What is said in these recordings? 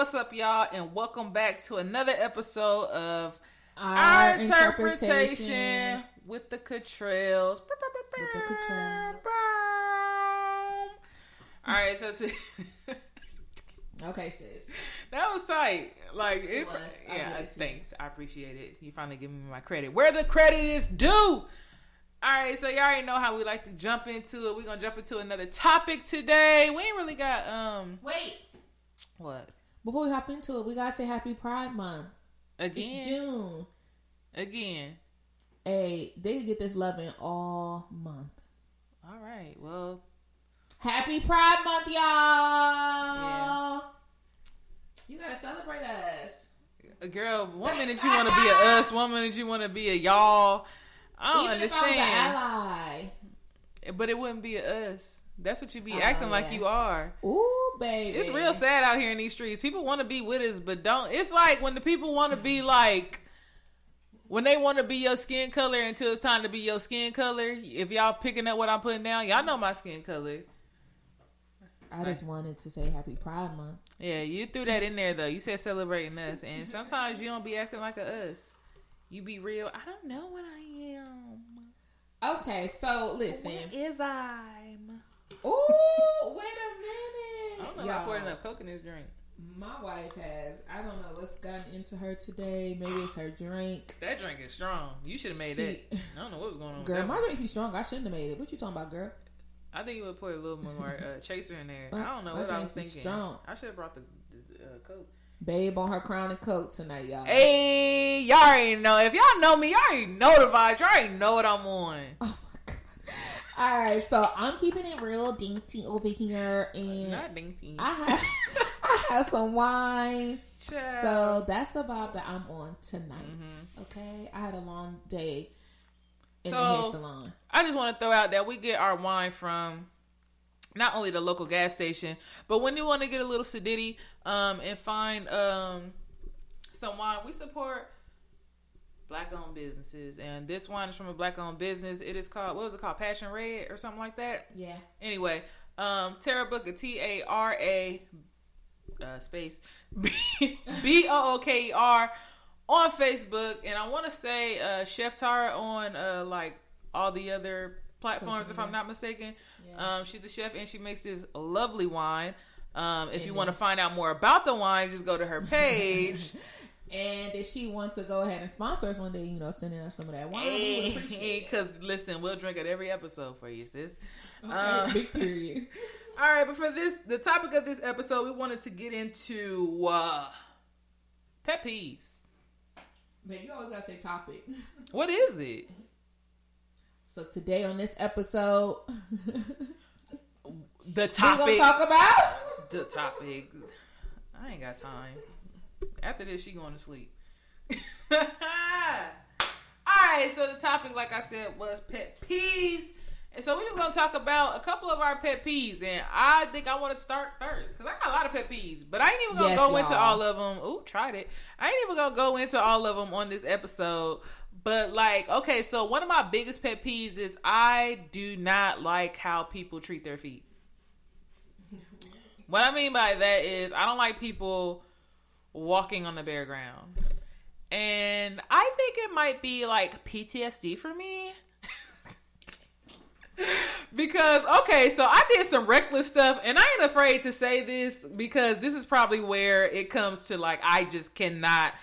What's up, y'all? And welcome back to another episode of Our Interpretation with the Cottrells. All right, so okay, sis. That was tight. Like, it was. Yeah, thanks. I appreciate it. You finally giving me my credit. Where the credit is due. All right, so y'all already know how we like to jump into it. We're gonna jump into another topic today. We ain't really got Wait. What? Before we hop into it, we gotta say Happy Pride Month. Again. It's June. Again. Hey, they get this loving all month. All right. Well. Happy Pride Month, y'all. Yeah. You gotta celebrate us. Girl, one minute you want to be a us, one minute you want to be a y'all. I don't understand. If I was an ally. But it wouldn't be a us. That's what you be acting like you are. Ooh, baby. It's real sad out here in these streets. People want to be with us, but don't. It's like when the people want to be like, when they want to be your skin color until it's time to be your skin color. If y'all picking up what I'm putting down, y'all know my skin color. I just wanted to say Happy Pride Month. Yeah, you threw that in there, though. You said celebrating us. And sometimes you don't be acting like a us. You be real. I don't know what I am. Okay, so listen. What is I? Ooh, wait a minute. I don't know if I poured enough Coke in this drink. My wife has. I don't know what's gotten into her today. Maybe it's her drink. That drink is strong. You should have made that. I don't know what was going on. Girl, my drink be strong. I shouldn't have made it. What you talking about, girl? I think you would put a little more chaser in there. I don't know what I was thinking. Strong. I should have brought the Coke. Babe on her crown and coat tonight, y'all. Hey, y'all already know. If y'all know me, y'all already know the vibes. Y'all already know what I'm on. Oh my God. All right, so I'm keeping it real dainty over here, and not dainty. I have some wine. Child. So that's the vibe that I'm on tonight. Mm-hmm. Okay, I had a long day in the hair salon. I just want to throw out that we get our wine from not only the local gas station, but when you want to get a little sedity and find some wine, we support Black-owned businesses, and this wine is from a Black-owned business. It is called, what was it called? Passion Red or something like that? Yeah. Anyway, Tara Booker, Tara space BOOKER on Facebook, and I want to say Chef Tara on like all the other platforms, if I'm not mistaken. Yeah. She's a chef, and she makes this lovely wine. If you want to find out more about the wine, just go to her page. And if she wants to go ahead and sponsor us one day, sending us some of that wine, we would appreciate it. Because, listen, we'll drink it every episode for you, sis. Okay, big period. All right, but for the topic of this episode, we wanted to get into pet peeves. Man, you always got to say topic. What is it? So today on this episode, the topic. We're going to talk about? The topic. I ain't got time. After this, she going to sleep. Alright, so the topic, like I said, was pet peeves. And so we're just going to talk about a couple of our pet peeves. And I think I want to start first, because I got a lot of pet peeves. But I ain't even going to go into all of them. Ooh, tried it. I ain't even going to go into all of them on this episode. But okay, so one of my biggest pet peeves is I do not like how people treat their feet. What I mean by that is I don't like people walking on the bare ground. And I think it might be like PTSD for me. Because, okay, so I did some reckless stuff, and I ain't afraid to say this because this is probably where it comes to I just cannot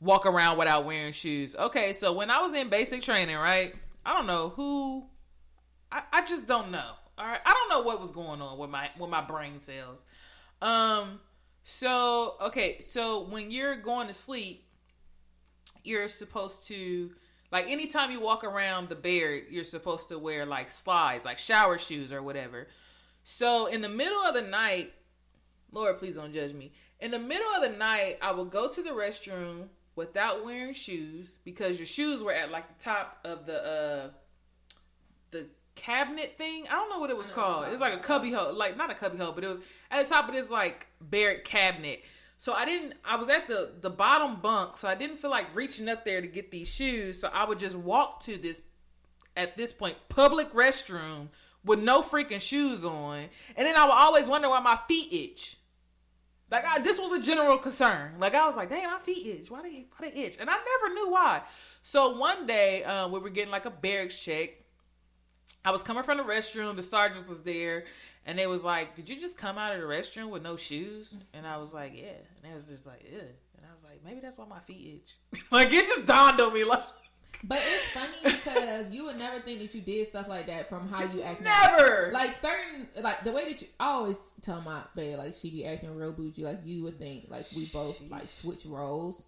walk around without wearing shoes. Okay, so when I was in basic training, right? I don't know who, I just don't know. All right, I don't know what was going on with my brain cells. So when you're going to sleep, you're supposed to, anytime you walk around the bed, you're supposed to wear slides, shower shoes or whatever. So in the middle of the night, Lord, please don't judge me. In the middle of the night, I would go to the restroom without wearing shoes because your shoes were at the top of the cabinet thing. I don't know what it was called. It was like a cubby hole, not a cubby hole, but it was at the top of this buried cabinet. So I was at the bottom bunk, so I didn't feel like reaching up there to get these shoes. So I would just walk to this, at this point, public restroom with no freaking shoes on. And then I would always wonder why my feet itch. Like, this was a general concern. Like, I was like, dang, my feet itch. Why they itch? And I never knew why. So one day, we were getting like a barracks check. I was coming from the restroom. The sergeant was there. And they was like, did you just come out of the restroom with no shoes? And I was like, yeah. And they was just like, ew. And I was like, maybe that's why my feet itch. Like, it just dawned on me. Like, but it's funny because you would never think that you did stuff like that from how you act. Never. Now. Like certain, like the way that you, I always tell my babe, like she be acting real bougie. Like you would think, like we both like switch roles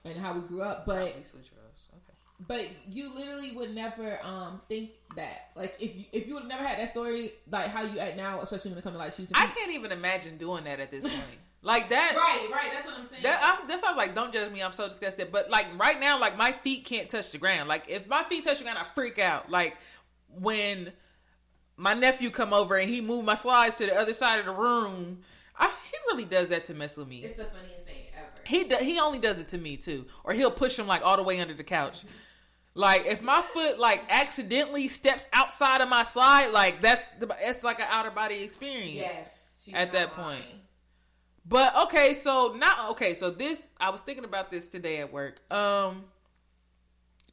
and how we grew up. But switch roles. Okay. But you literally would never think that. Like if you would have never had that story, like how you act now, especially when it comes to like shoes. I can't even imagine doing that at this point. Like that. Right. That's what I'm saying. That's why I was like, don't judge me. I'm so disgusted. But like right now, like my feet can't touch the ground. Like if my feet touch the ground, I freak out. Like when my nephew come over and he moved my slides to the other side of the room, he really does that to mess with me. It's the funniest thing ever. He only does it to me too, or he'll push him like all the way under the couch. Like if my foot like accidentally steps outside of my slide, like it's like an outer body experience. Yes, at that point. But okay, so this I was thinking about this today at work.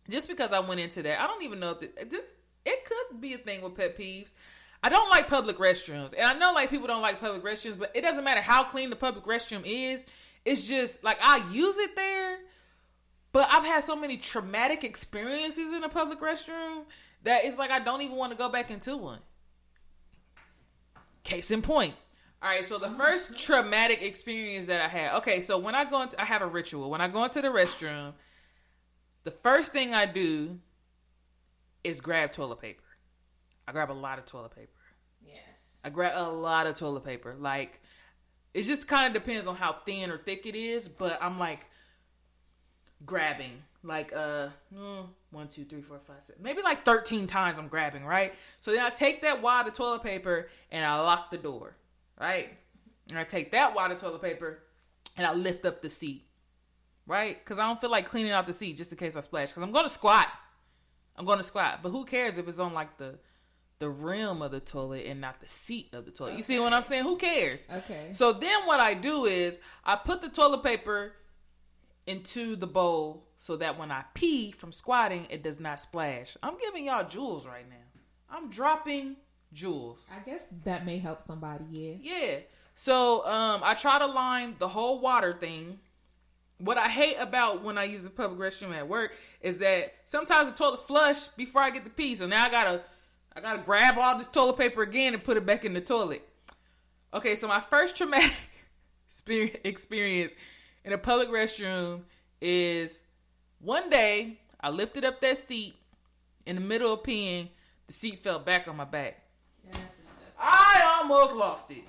Just because I went into that, I don't even know if it could be a thing with pet peeves. I don't like public restrooms, and I know like people don't like public restrooms, but it doesn't matter how clean the public restroom is. It's just like I use it there, but I've had so many traumatic experiences in a public restroom that it's like I don't even want to go back into one. Case in point. All right, so the first traumatic experience that I had. Okay, so when I have a ritual. When I go into the restroom, the first thing I do is grab toilet paper. I grab a lot of toilet paper. Yes. I grab a lot of toilet paper. Like, it just kind of depends on how thin or thick it is, but I'm like grabbing. Like, 1, 2, 3, 4, 5, 6. Maybe like 13 times I'm grabbing, right? So then I take that wad of toilet paper and I lock the door. Right? And I take that wad of toilet paper and I lift up the seat. Right? Because I don't feel like cleaning out the seat just in case I splash. Because I'm going to squat. But who cares if it's on like the rim of the toilet and not the seat of the toilet? Okay. You see what I'm saying? Who cares? Okay. So then what I do is I put the toilet paper into the bowl so that when I pee from squatting, it does not splash. I'm giving y'all jewels right now. I'm dropping jewels. I guess that may help somebody. Yeah. So I try to line the whole water thing. What I hate about when I use the public restroom at work is that sometimes the toilet flush before I get to pee. So now I gotta grab all this toilet paper again and put it back in the toilet. Okay, so my first traumatic experience in a public restroom is one day I lifted up that seat in the middle of peeing. The seat fell back on my back. That's disgusting. I almost lost it.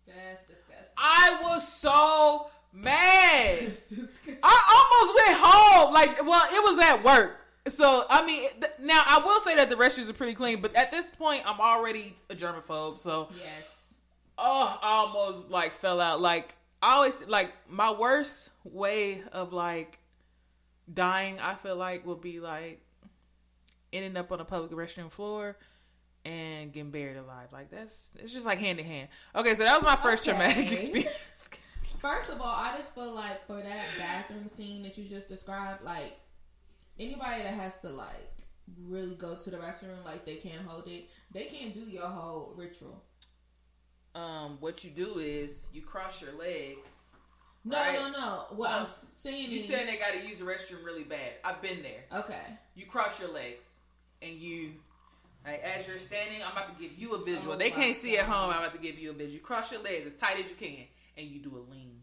That's disgusting. I was so mad. That's disgusting. I almost went home. Like, well, it was at work. So, I mean, now I will say that the restrooms are pretty clean, but at this point, I'm already a germaphobe. So, yes. Oh, I almost like fell out. Like, I always, like, my worst way of like dying, I feel like, would be like ending up on a public restroom floor and getting buried alive. Like, it's just like hand in hand. Okay, so that was my first traumatic experience. First of all, I just feel like for that bathroom scene that you just described, like anybody that has to like really go to the restroom, like they can't hold it, they can't do your whole ritual. What you do is you cross your legs. No. What I'm saying is... You said they got to use the restroom really bad. I've been there. Okay. You cross your legs and you... Like, as you're standing, I'm about to give you a visual. They can't see at home. I'm about to give you a visual. You cross your legs as tight as you can, and you do a lean.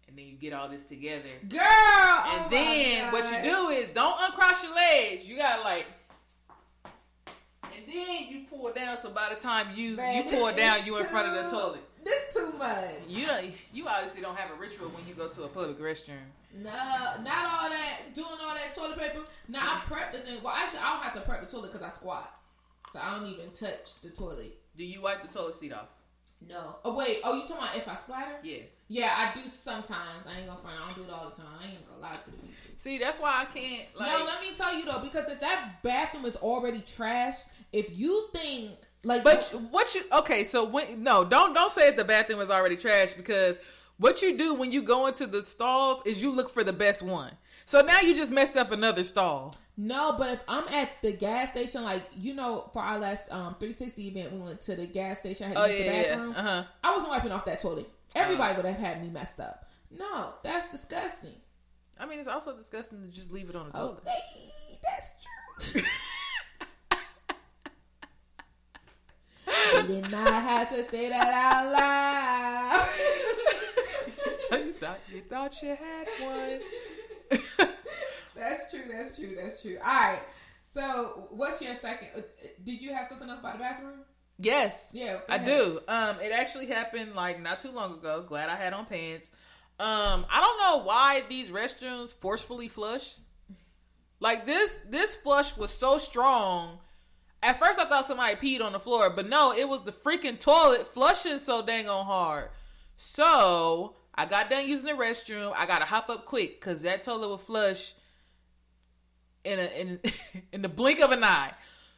And then you get all this together. Girl! And then what you do is, don't uncross your legs. You gotta like... And then you pull down, so by the time you pull down, you in front of the toilet. This too much. You obviously don't have a ritual when you go to a public restroom. No, not all that. Doing all that toilet paper. Now, I prep the thing. Well, actually, I don't have to prep the toilet because I squat. So I don't even touch the toilet. Do you wipe the toilet seat off? No. Oh, wait. Oh, you talking about if I splatter? Yeah. Yeah, I do sometimes. I ain't gonna front. I don't do it all the time. I ain't gonna lie to the people. See, that's why I can't, like... No, let me tell you, though, because if that bathroom is already trash, if you think Like, but what you okay? So don't say that the bathroom was already trash, because what you do when you go into the stalls is you look for the best one. So now you just messed up another stall. No, but if I'm at the gas station, like, for our last 360 event, we went to the gas station. I had to use the bathroom. Yeah. Uh-huh. I wasn't wiping off that toilet. Everybody would have had me messed up. No, that's disgusting. I mean, it's also disgusting to just leave it on the toilet. That's true. You did not have to say that out loud. you thought you had one. That's true. All right. So, what's your second? Did you have something else about the bathroom? Yes. Yeah, I do. It actually happened like not too long ago. Glad I had on pants. I don't know why these restrooms forcefully flush. Like this flush was so strong. At first I thought somebody peed on the floor, but no, it was the freaking toilet flushing so dang on hard. So I got done using the restroom. I gotta hop up quick because that toilet will flush in the blink of an eye.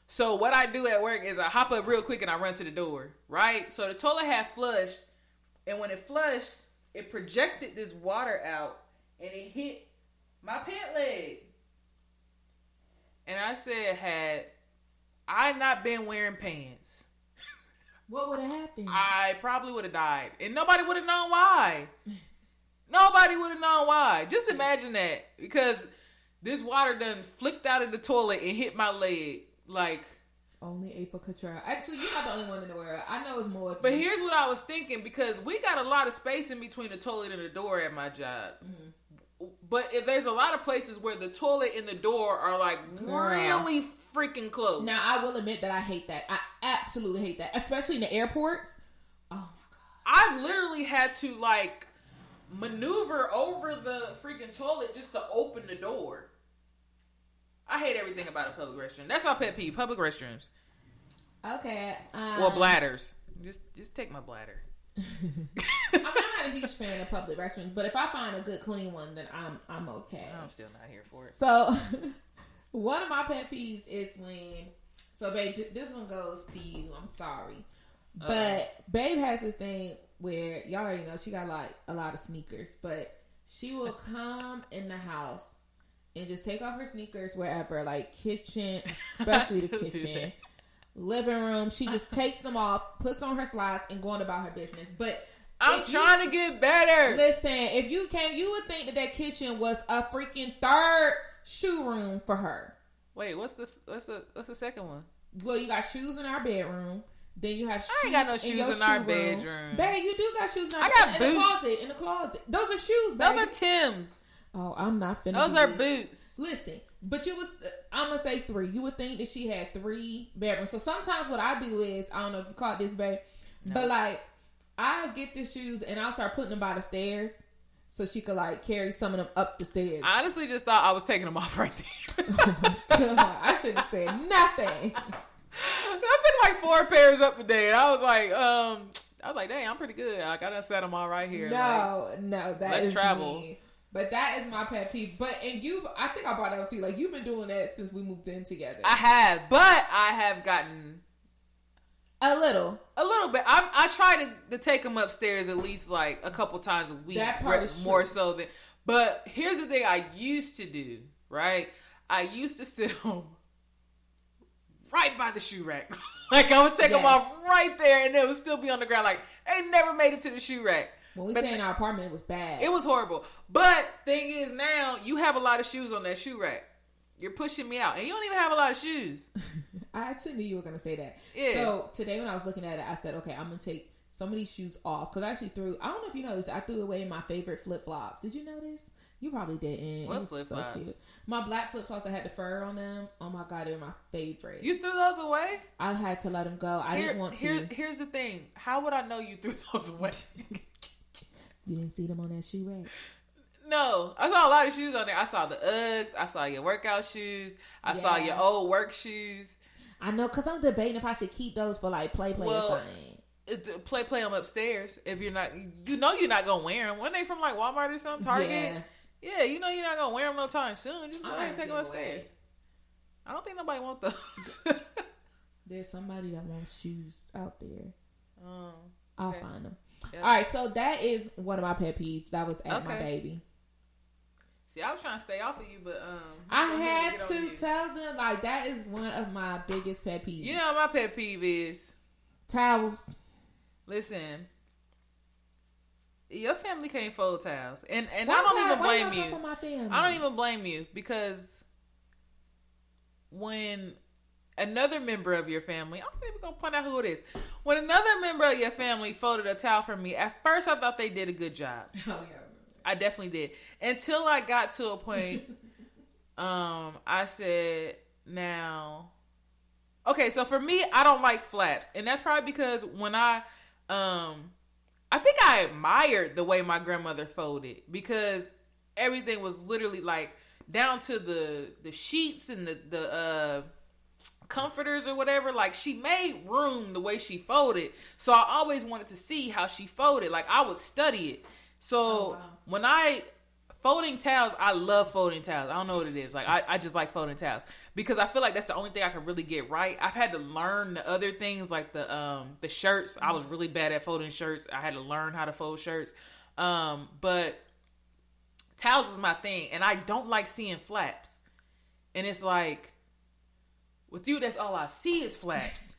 So what I do at work is I hop up real quick and I run to the door, right? So the toilet had flushed, and when it flushed, it projected this water out, and it hit my pant leg. And I said, had I not been wearing pants, what would have happened? I probably would have died, and nobody would have known why. Nobody would have known why. Just imagine that, because this water done flicked out of the toilet and hit my leg. Like, only A for Cottrells. Actually, you're not the only one in the world. I know it's more. But here's what I was thinking, because we got a lot of space in between the toilet and the door at my job. Mm-hmm. But if there's a lot of places where the toilet and the door are like really freaking close. Now, I will admit that I hate that. I absolutely hate that, especially in the airports. Oh my God. I've literally had to like maneuver over the freaking toilet just to open the door. I hate everything about a public restroom. That's my pet peeve. Public restrooms. Okay. Well, bladders. Just take my bladder. I'm not a huge fan of public restrooms, but if I find a good clean one, then I'm okay. I'm still not here for it. So, one of my pet peeves is when. So, babe, this one goes to you. I'm sorry, but babe has this thing where y'all already know she got like a lot of sneakers, but she will come in the house and just take off her sneakers wherever, like kitchen, especially the kitchen, living room. She just takes them off, puts on her slides, and going about her business. But I'm trying to get better. Listen, if you came, you would think that kitchen was a freaking third shoe room for her. Wait, what's the second one? Well, you got shoes in our bedroom. Then you have shoes. I ain't got no shoes in our bedroom. Babe, you do got shoes in our bedroom. I got boots. In the closet. Those are shoes, babe. Those are Tim's. Oh, I'm not finna. Those are boots. Listen, but I'm gonna say 3. You would think that she had 3 bedrooms. So sometimes what I do is, I don't know if you caught this, babe, but like I get the shoes and I'll start putting them by the stairs so she could like carry some of them up the stairs. I honestly just thought I was taking them off right there. Oh, I shouldn't have said nothing. I took like 4 pairs up today, and I was like, dang, I'm pretty good. I gotta set them all right here. No, let's travel. Me. But that is my pet peeve. I think I brought it up to you. Like, you've been doing that since we moved in together. I have, but I have gotten a little bit. I try to take them upstairs at least like a couple times a week. That part is more true. so than. But here's the thing: I used to do, right. I used to sit them right by the shoe rack. Like, I would take them off right there, and they would still be on the ground. Like, they never made it to the shoe rack. When we stayed in our apartment, it was bad. It was horrible. But thing is, now you have a lot of shoes on that shoe rack. You're pushing me out, and you don't even have a lot of shoes. I actually knew you were going to say that. Yeah. So today when I was looking at it, I said, okay, I'm going to take some of these shoes off. Because I actually I don't know if you noticed, I threw away my favorite flip-flops. Did you notice? You probably didn't. What flip-flops? So cute. My black flip-flops, I had the fur on them. Oh my God, they were my favorite. You threw those away? I had to let them go. I didn't want to. Here's the thing. How would I know you threw those away? You didn't see them on that shoe rack? No. I saw a lot of shoes on there. I saw the Uggs. I saw your workout shoes. I saw your old work shoes. I know, because I'm debating if I should keep those for like play or something. Play them upstairs. If you're not, you're not going to wear them. Weren't they from like Walmart or something? Target? Yeah, you're not going to wear them no time soon. Just go ahead and take them upstairs. I don't think nobody wants those. There's somebody that wants shoes out there. Okay. I'll find them. Yep. All right, so that is one of my pet peeves. That was at my baby. See, I was trying to stay off of you, but I had to tell them, like, that is one of my biggest pet peeves. You know what my pet peeve is? Towels. Listen, your family can't fold towels, and I don't even blame you. For my family? I don't even blame you, because when another member of your family, I'm not even gonna point out who it is. When another member of your family folded a towel for me, at first I thought they did a good job. Oh yeah. I definitely did. Until I got to a point, I said, now, okay, so for me, I don't like flaps. And that's probably because when I think I admired the way my grandmother folded, because everything was literally like down to the sheets and the comforters or whatever. Like, she made room the way she folded. So I always wanted to see how she folded. Like, I would study it. So when folding towels, I love folding towels. I don't know what it is. Like, I just like folding towels because I feel like that's the only thing I can really get right. I've had to learn the other things, like the shirts. I was really bad at folding shirts. I had to learn how to fold shirts. But towels is my thing, and I don't like seeing flaps. And it's like, with you, that's all I see is flaps.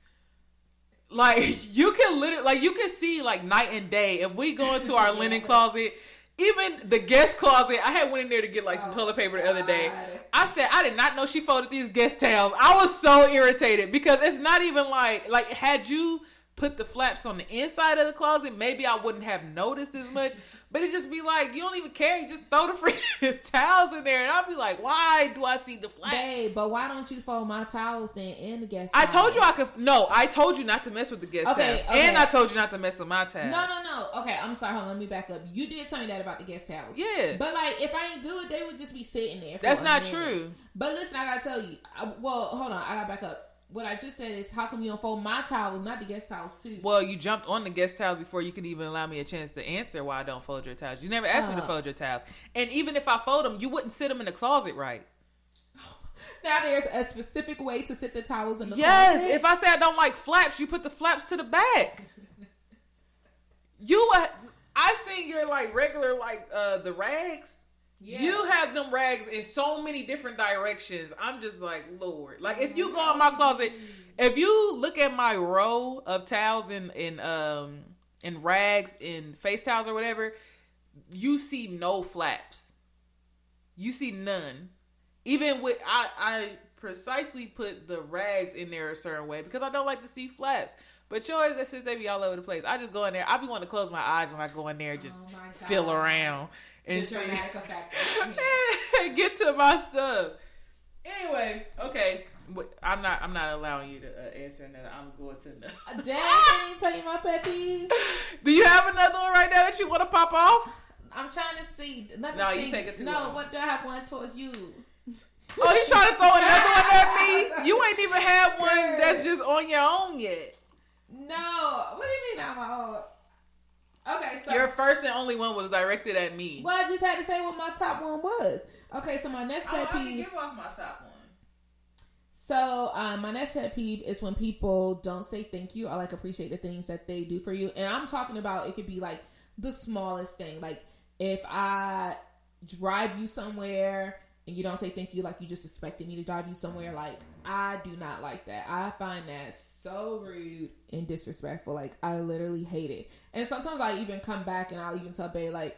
Like, you can literally, like, you can see, like, night and day. If we go into our linen closet, even the guest closet, I had went in there to get, like, some toilet paper the other day. I said, I did not know she folded these guest towels. I was so irritated because it's not even like, had you put the flaps on the inside of the closet, maybe I wouldn't have noticed as much. But it just be like, you don't even care. You just throw the freaking towels in there. And I'll be like, why do I see the flaps? Babe, but why don't you fold my towels then in the guest towels? towels? I told you I could. No, I told you not to mess with the guest towels. Okay. And I told you not to mess with my towels. No. Okay, I'm sorry. Hold on. Let me back up. You did tell me that about the guest towels. Yeah. But, like, if I ain't do it, they would just be sitting there. That's not true. But listen, I gotta tell you. Well, hold on. I gotta back up. What I just said is, how come you don't fold my towels, not the guest towels, too? Well, you jumped on the guest towels before you could even allow me a chance to answer why I don't fold your towels. You never asked me to fold your towels. And even if I fold them, you wouldn't sit them in the closet right. Now there's a specific way to sit the towels in the closet? Yes. If I say I don't like flaps, you put the flaps to the back. I seen your, like, regular, like, the rags. Yeah. You have them rags in so many different directions. I'm just like, Lord. Like, if you go in my closet, if you look at my row of towels in rags, in face towels or whatever, you see no flaps. You see none. Even with, I precisely put the rags in there a certain way because I don't like to see flaps. But yours, that says they be all over the place. I just go in there. I be wanting to close my eyes when I go in there and just feel around. And get to my stuff. Anyway, okay. I'm not allowing you to answer another. I'm going to another. Damn, I didn't tell you my pet peeve. Do you have another one right now that you want to pop off? I'm trying to see. You take it too long. What do I have one towards you? Oh, you trying to throw another one at me? You ain't even had one that's just on your own yet. No. What do you mean on my own? Okay, so your first and only one was directed at me. Well, I just had to say what my top one was. Okay, so my next pet peeve. I can give off my top one. So my next pet peeve is when people don't say thank you or like appreciate the things that they do for you. And I'm talking about, it could be like the smallest thing. Like if I drive you somewhere and you don't say thank you, like you just expected me to drive you somewhere, like I do not like that. I find that so rude and disrespectful. Like I literally hate it. And sometimes I even come back and I'll even tell Babe, like,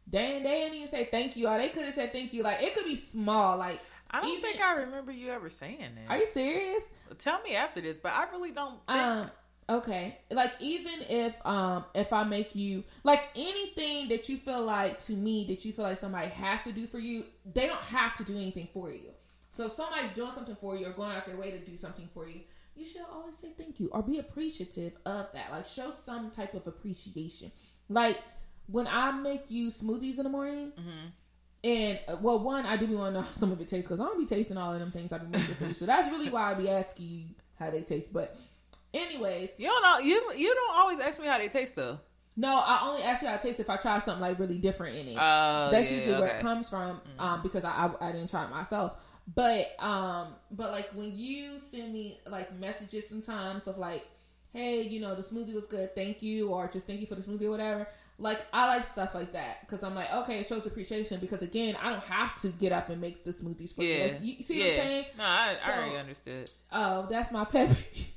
dang, they didn't even say thank you, or they could have said thank you. Like it could be small. Like I don't think I remember you ever saying that. Are you serious? Tell me after this, but I really don't think. Okay. Like even if I make you, like anything that you feel like, to me, that you feel like somebody has to do for you, they don't have to do anything for you. So if somebody's doing something for you or going out their way to do something for you, you should always say thank you or be appreciative of that. Like show some type of appreciation. Like when I make you smoothies in the morning, and well, one, I do be wanting to know how some of it tastes because I don't be tasting all of them things I be making for you. So that's really why I be asking you how they taste. But anyways, you don't know, you don't always ask me how they taste though. No, I only ask you how it tastes if I try something like really different in it. That's usually where it comes from. Because I didn't try it myself. But like when you send me like messages sometimes of like, hey, you know, the smoothie was good, thank you, or just thank you for the smoothie or whatever. Like, I like stuff like that because I'm like, okay, it shows appreciation because, again, I don't have to get up and make the smoothies for you. Like, you see what I'm saying? No, I already understood. Oh, that's my pet peeve.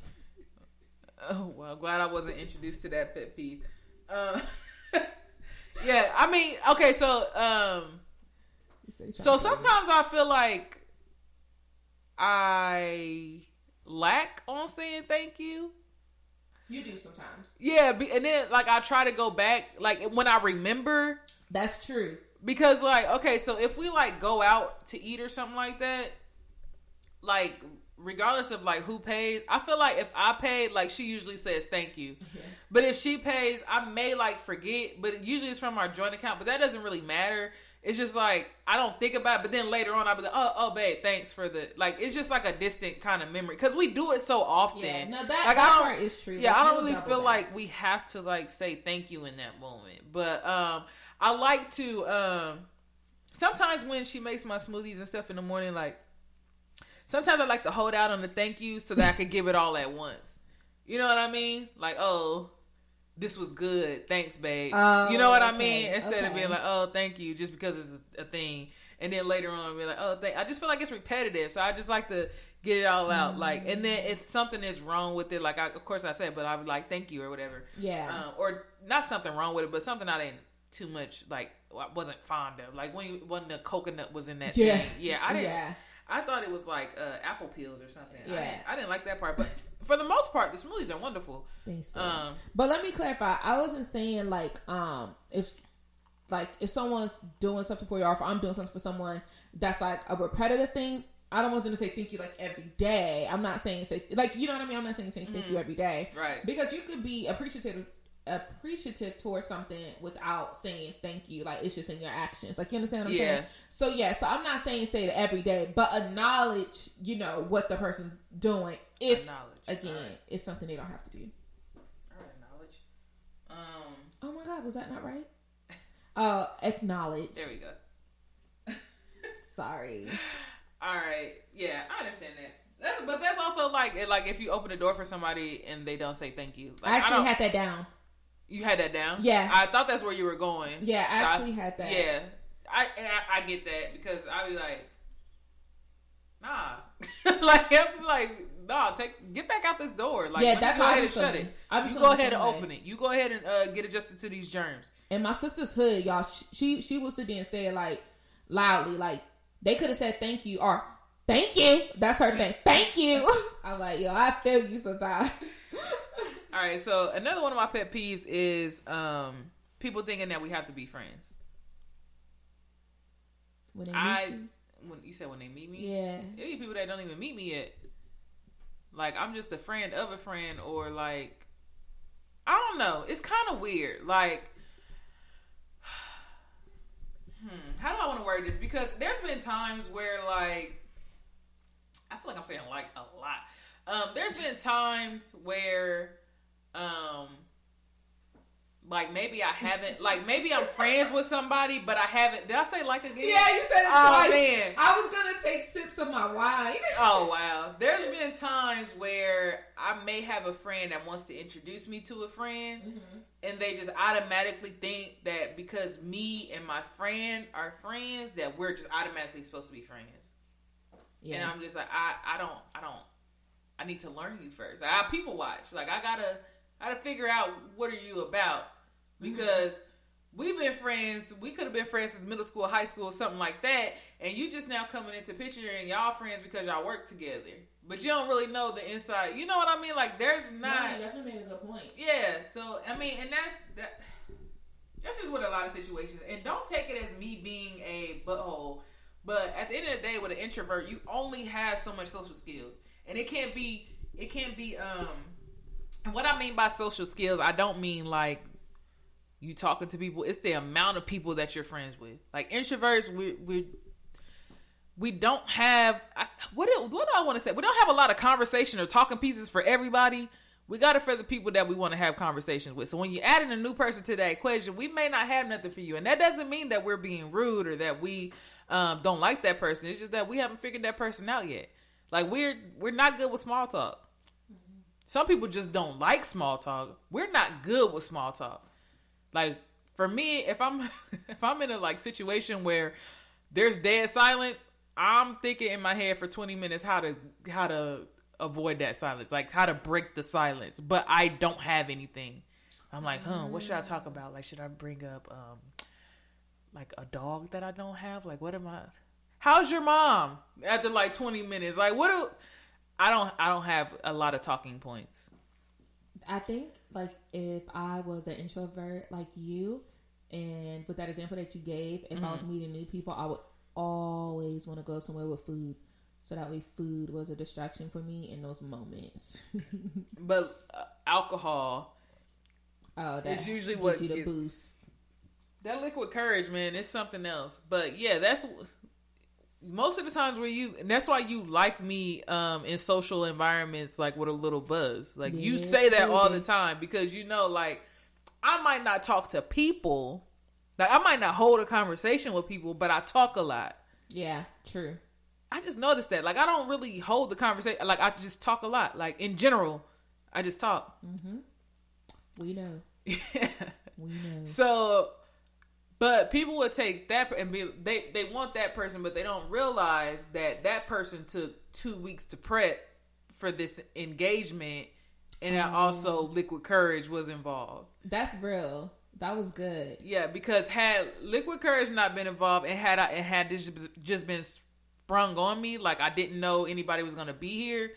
Oh, well, glad I wasn't introduced to that pet peeve. Yeah, I mean, okay, so sometimes I feel like I lack on saying thank you. You do sometimes. Yeah, and then like I try to go back like when I remember. That's true. Because like, okay, so if we like go out to eat or something like that, like regardless of like who pays, I feel like if I paid, like she usually says thank you. Yeah. But if she pays, I may like forget, but usually it's from our joint account, but that doesn't really matter. It's just like, I don't think about it, but then later on I'll be like, oh babe, thanks for the, like, it's just like a distant kind of memory. Because we do it so often. Yeah, no, that part is true. Yeah, I don't really feel like we have to, like, say thank you in that moment. But I like to, sometimes when she makes my smoothies and stuff in the morning, like, sometimes I like to hold out on the thank you so that I could give it all at once. You know what I mean? Like, oh, this was good. Thanks, babe. Oh, you know what I mean? Instead of being like, oh, thank you, just because it's a thing. And then later on, I'll be like, oh, I just feel like it's repetitive. So I just like to get it all out. Like, and then if something is wrong with it, like, of course I said, but I would like, thank you or whatever. Yeah. Or not something wrong with it, but something I didn't too much, like, I wasn't fond of. Like, when the coconut was in that thing. Yeah, I didn't. Yeah. I thought it was like apple peels or something. Yeah. I didn't like that part, but for the most part, the smoothies are wonderful. Thanks, but let me clarify. I wasn't saying like if someone's doing something for you, or if I'm doing something for someone that's like a repetitive thing, I don't want them to say thank you like every day. I'm not saying say like, you know what I mean. I'm not saying thank you every day, right? Because you could be appreciative towards something without saying thank you. Like, it's just in your actions. Like, you understand what I'm saying? So I'm not saying say it every day, but acknowledge, you know, what the person's doing. If again, it's something they don't have to do. All right, acknowledge. Oh my God, was that not right? Acknowledge. There we go. Sorry. All right. Yeah, I understand that. But that's also like if you open the door for somebody and they don't say thank you. Like, I actually had that down. You had that down? Yeah. I thought that's where you were going. Yeah, I actually had that. Yeah. I get that because I be like, nah. Nah, get back out this door. Like, yeah, that's how I shut it. You go ahead and open it. You go ahead and get adjusted to these germs. In my sister's hood, y'all, she will sit there and say it like loudly, like they could have said thank you or thank you. That's her thing. Thank you. I'm like, yo, I feel you sometimes. All right, so another one of my pet peeves is people thinking that we have to be friends. When they meet you? You said when they meet me? Yeah. There be people that don't even meet me yet. Like, I'm just a friend of a friend, or like, I don't know. It's kind of weird. Like, how do I want to word this? Because there's been times where, like, I feel like I'm saying like a lot. There's been times where, like maybe I haven't, like maybe I'm friends with somebody, but I haven't. Did I say like again? Yeah, you said it twice. Man. I was gonna take sips of my wine. Oh wow. There's been times where I may have a friend that wants to introduce me to a friend, and they just automatically think that because me and my friend are friends, that we're just automatically supposed to be friends. Yeah. And I'm just like, I need to learn you first. I people watch. Like, I gotta figure out what are you about, because we've been friends. We could have been friends since middle school, high school, something like that. And you just now coming into picture and y'all friends because y'all work together, but you don't really know the inside. You know what I mean? Like, there's not. No, you definitely made a good point. Yeah. So I mean, and that's just what a lot of situations. And don't take it as me being a butthole. But at the end of the day, with an introvert, you only have so much social skills, and it can't be. And what I mean by social skills, I don't mean like you talking to people. It's the amount of people that you're friends with. Like, introverts, we don't have. What do I want to say? We don't have a lot of conversation or talking pieces for everybody. we got it for the people that we want to have conversations with. So when you add in a new person to that equation, we may not have nothing for you. And that doesn't mean that we're being rude or that we don't like that person. It's just that we haven't figured that person out yet. Like, we're not good with small talk. Some people just don't like small talk. We're not good with small talk. Like, for me, if I'm in a like situation where there's dead silence, I'm thinking in my head for 20 minutes how to avoid that silence, like how to break the silence. But I don't have anything. I'm like, what should I talk about? Like, should I bring up like a dog that I don't have? Like, what am I? How's your mom? After like 20 minutes, like I don't have a lot of talking points. I think, like, if I was an introvert like you, and with that example that you gave, if I was meeting new people, I would always want to go somewhere with food. So that way food was a distraction for me in those moments. But alcohol is usually gives what you the gets, boost. That liquid courage, man, it's something else. But yeah, that's... Most of the times and that's why you like me in social environments, like with a little buzz. Like, you say that all the time because you know, like, I might not talk to people. Like, I might not hold a conversation with people, but I talk a lot. Yeah, true. I just noticed that. Like, I don't really hold the conversation. Like, I just talk a lot. Like, in general, I just talk. Mm-hmm. We know. Yeah. We know. So... But people would take that and they want that person, but they don't realize that person took 2 weeks to prep for this engagement, and also liquid courage was involved. That's real. That was good. Yeah, because had liquid courage not been involved, and had this just been sprung on me, like I didn't know anybody was gonna be here,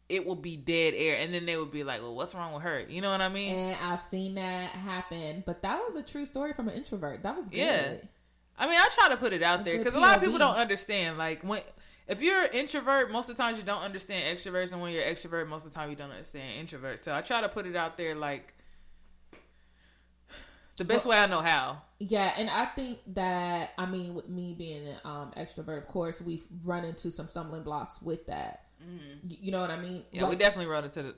it will be dead air. And then they would be like, well, what's wrong with her? You know what I mean? And I've seen that happen. But that was a true story from an introvert. That was good. Yeah. I mean, I try to put it out there because a lot of people don't understand. Like, if you're an introvert, most of the times you don't understand extroverts. And when you're an extrovert, most of the time you don't understand introverts. So I try to put it out there like the best way I know how. Yeah. And I think that, I mean, with me being an extrovert, of course, we've run into some stumbling blocks with that. Mm-hmm. You know what I mean? Yeah, like, we definitely run into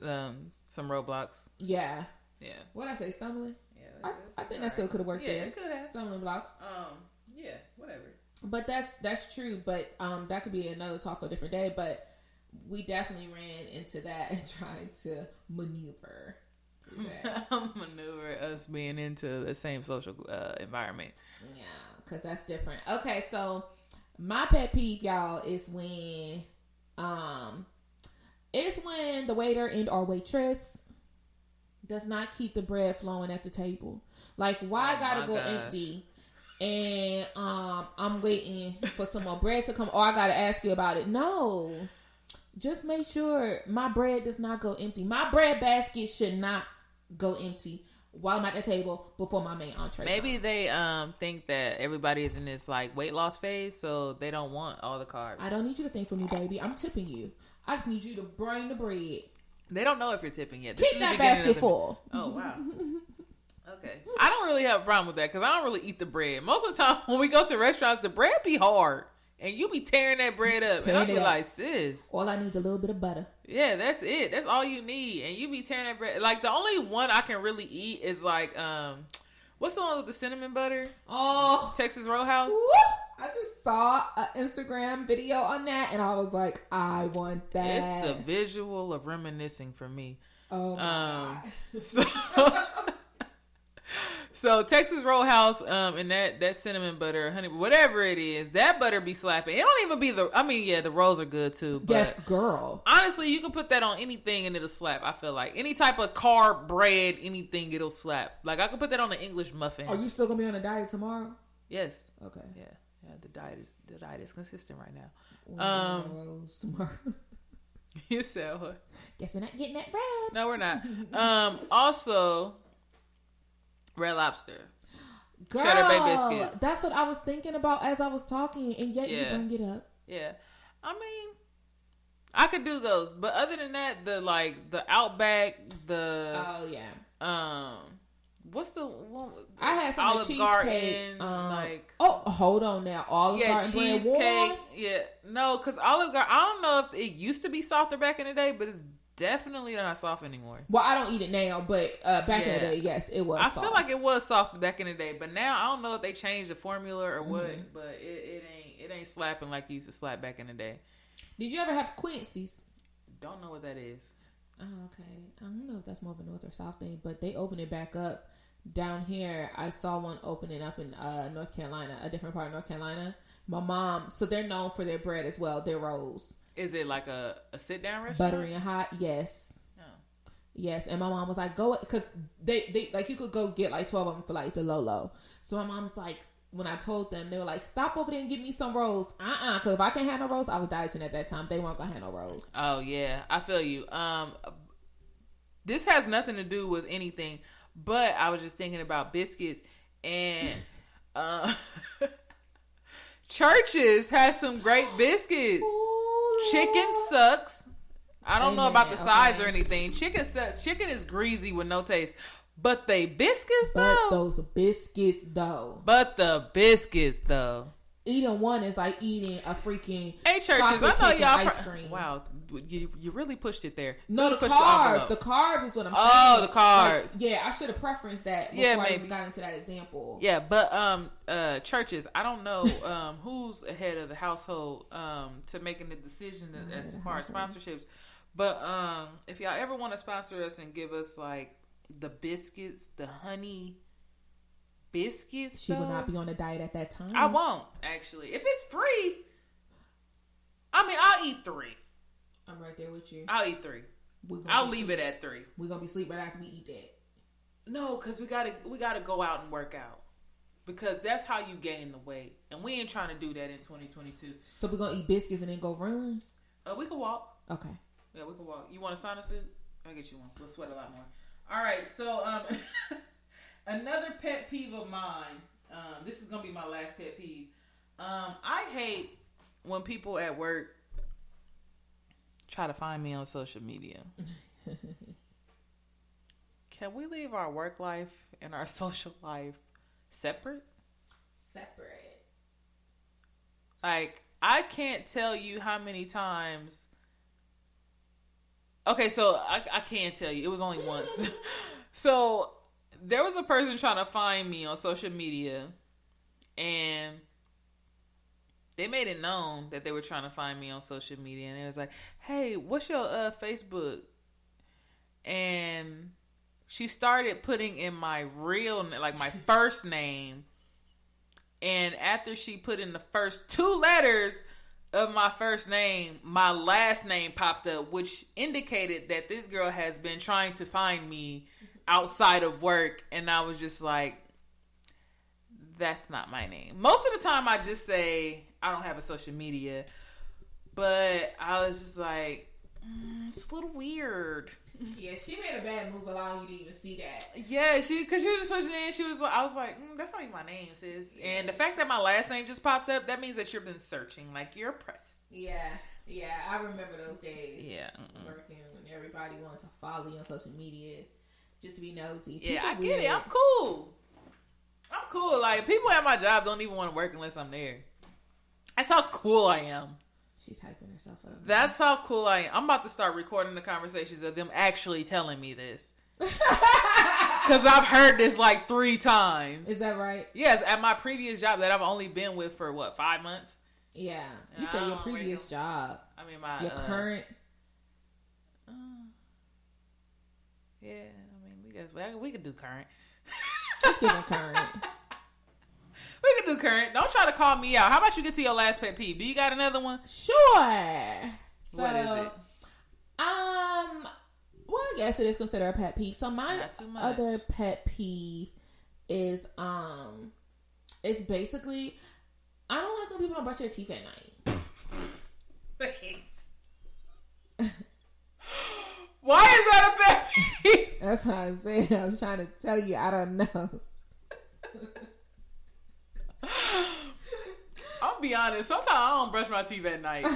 some roadblocks. Yeah. Yeah. What did I say? Stumbling? Yeah. I think that still could have worked there. Yeah, it could have. Stumbling blocks. Yeah, whatever. But that's true. But that could be another talk for a different day. But we definitely ran into that and trying to maneuver. Maneuver us being into the same social environment. Yeah, because that's different. Okay, so my pet peeve, y'all, is when the waiter and or waitress does not keep the bread flowing at the table. Like, why I gotta go empty and I'm waiting for some more bread to come, or I gotta ask you about it? No, just make sure my bread does not go empty. My bread basket should not go empty while I'm at the table before my main entree. Maybe they think that everybody is in this like weight loss phase, so they don't want all the carbs. I don't need you to think for me, baby. I'm tipping you. I just need you to bring the bread. They don't know if you're tipping yet. Keep that basket full. Oh, wow. Okay. I don't really have a problem with that because I don't really eat the bread. Most of the time when we go to restaurants, the bread be hard. And you be tearing that bread up. And I'll be like, sis. All I need is a little bit of butter. Yeah, that's it. That's all you need. And you be tearing that bread. Like, the only one I can really eat is like, what's the one with the cinnamon butter? Oh. Texas Roadhouse. Woo! I just saw an Instagram video on that, and I was like, I want that. It's the visual of reminiscing for me. Oh, my God. So Texas Roadhouse, and that cinnamon butter, honey, whatever it is, that butter be slapping. It don't even be the rolls are good too. But yes, girl. Honestly, you can put that on anything and it'll slap. I feel like any type of carb bread, anything, it'll slap. Like, I could put that on an English muffin. Are you still gonna be on a diet tomorrow? Yes. Okay. Yeah. The diet is consistent right now. Rolls tomorrow. You said what? Guess we're not getting that bread. No, we're not. Also, Red Lobster. Girl, Cheddar Bay biscuits. That's what I was thinking about as I was talking, and yet you bring it up. Yeah. I mean, I could do those, but other than that, the Outback, what's the one? I had some Olive cheesecake. Garden, hold on now, Olive Garden cheesecake. Yeah, no, because Olive Garden. I don't know if it used to be softer back in the day, but it's definitely not soft anymore. Well, I don't eat it now, but back in the day, yes, it was soft. I feel like it was soft back in the day, but now I don't know if they changed the formula or what, but it ain't slapping like it used to slap back in the day. Did you ever have Quincy's? Don't know what that is. Oh, okay. I don't know if that's more of a North or South thing, but they opened it back up down here. I saw one opening up in North Carolina, a different part of North Carolina. My mom, so they're known for their bread as well, their rolls. Is it like a sit-down restaurant? Buttery and hot, yes. Oh. Yes, and my mom was like, go, because they like, you could go get like 12 of them for like the low. So my mom's like, when I told them, they were like, stop over there and get me some rolls. Because if I can't have no rolls, I was dieting at that time. They weren't going to have no rolls. Oh, yeah. I feel you. This has nothing to do with anything, but I was just thinking about biscuits, and Churches has some great biscuits. Ooh, Chicken sucks. I don't know about the size or okay. anything. Chicken sucks. Chicken is greasy with no taste. But they biscuits though. But those biscuits though. But the biscuits though. Eating one is like eating a freaking Hey, Churches, chocolate I know cake y'all. and ice cream. Wow, you really pushed it there. No, really the pushed carbs. The The carbs is what I'm saying. Oh, the carbs. Like, yeah, I should have preferenced that before Yeah, I maybe. even got into that example. Yeah, but Churches, I don't know who's ahead of the household to making the decision as far as sponsorships. But if y'all ever want to sponsor us and give us like the biscuits, the honey biscuits, She will not be on a diet at that time. I won't actually. If it's free, I mean, I'll eat 3. I'm right there with you. I'll eat 3. I'll leave it at 3. We're gonna be asleep right after we eat that. No, because we gotta go out and work out. Because that's how you gain the weight. And we ain't trying to do that in 2022. So we're gonna eat biscuits and then go run? We can walk. Okay. Yeah, we can walk. You want a sauna suit? I'll get you one. We'll sweat a lot more. All right, so another pet peeve of mine. This is gonna be my last pet peeve. I hate when people at work try to find me on social media. Can we leave our work life and our social life separate? Separate. Like, I can't tell you how many times. Okay, so I can't tell you. It was only once. So there was a person trying to find me on social media, and they made it known that they were trying to find me on social media, and it was like, "Hey, what's your Facebook?" And she started putting in my like my first name, and after she put in the first 2 letters of my first name, my last name popped up, which indicated that this girl has been trying to find me outside of work. And I was just like, that's not my name. Most of the time I just say I don't have a social media, but I was just like, it's a little weird. Yeah, she made a bad move allowing you to even see that. Yeah, because she was just pushing in. She was like, I was like, that's not even my name, sis. Yeah. And the fact that my last name just popped up, that means that you've been searching. Like, you're pressed. Yeah, I remember those days. Yeah. Working when everybody wanted to follow you on social media just to be nosy. Yeah, People I get weird. it. I'm cool. Like, people at my job don't even want to work unless I'm there. That's how cool I am. She's hyping herself up. That's how cool I am. I'm about to start recording the conversations of them actually telling me this. Because I've heard this like 3 times. Is that right? Yes, at my previous job that I've only been with for, 5 months? Yeah. You said your previous job. I mean, my... Your current... yeah, I mean, we could do current. Let's give it current. We can do current. Don't try to call me out. How about you get to your last pet peeve? Do you got another one? Sure. What is it? Well, I guess it is considered a pet peeve. So my Not too much. other pet peeve is it's basically, I don't like when people don't brush their teeth at night. Why is that a pet peeve? That's how I said. I was trying to tell you. I don't know. I'll be honest. Sometimes I don't brush my teeth at night.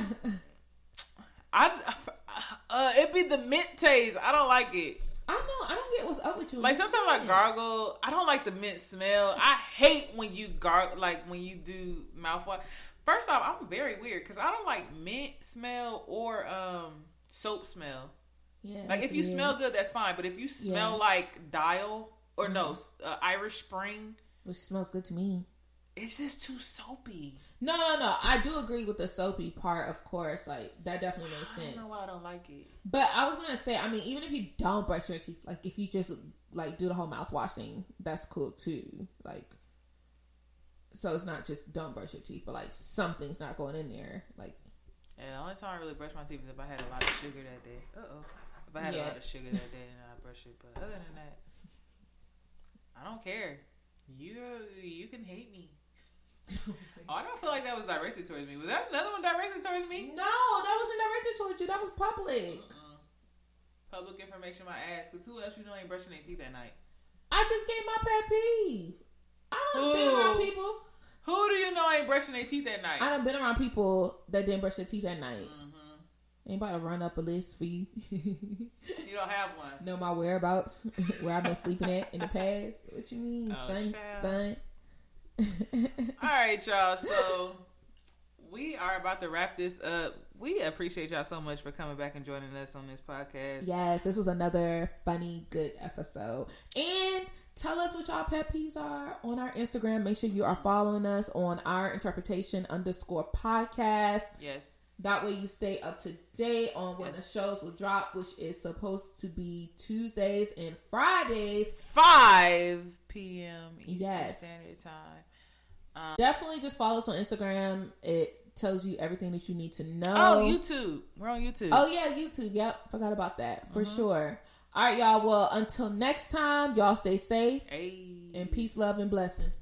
It be the mint taste. I don't like it. I know. I don't get what's up with you. Like, sometimes I gargle. I don't like the mint smell. I hate when you gargle, like when you do mouthwash. First off, I'm very weird because I don't like mint smell or soap smell. Yeah, like if you smell good, that's fine. But if you smell like Dial or Irish Spring, which smells good to me, it's just too soapy. No. I do agree with the soapy part, of course. Like that definitely makes sense. I don't know why I don't like it. But I was gonna say, I mean, even if you don't brush your teeth, like if you just like do the whole mouthwash thing, that's cool too. Like, so it's not just don't brush your teeth, but like something's not going in there. Like, yeah, the only time I really brush my teeth is if I had a lot of sugar that day. If I had a lot of sugar that day, then I brush it. But other than that, I don't care. You can hate me. Oh, I don't feel like that was directed towards me. Was that another one directed towards me? No, that wasn't directed towards you. That was public. Public information, my ass. Because who else you know ain't brushing their teeth at night? I just gave my pet peeve. I don't been around people. Who do you know ain't brushing their teeth at night? I done been around people that didn't brush their teeth at night. Ain't about to run up a list for you. You don't have one. Know my whereabouts, where I've been sleeping at in the past. What you mean, son? All right, y'all. So we are about to wrap this up. We appreciate y'all so much for coming back and joining us on this podcast. Yes, this was another funny, good episode. And tell us what y'all pet peeves are on our Instagram. Make sure you are following us on our interpretation_podcast. Yes. That way you stay up to date on when the shows will drop, which is supposed to be Tuesdays and Fridays. 5 p.m. Eastern Standard Time. Definitely just follow us on Instagram. It tells you everything that you need to know. Oh, YouTube. We're on YouTube. Oh, yeah, YouTube. Yep. Forgot about that. For sure. All right, y'all. Well, until next time, y'all stay safe. Hey. And peace, love, and blessings.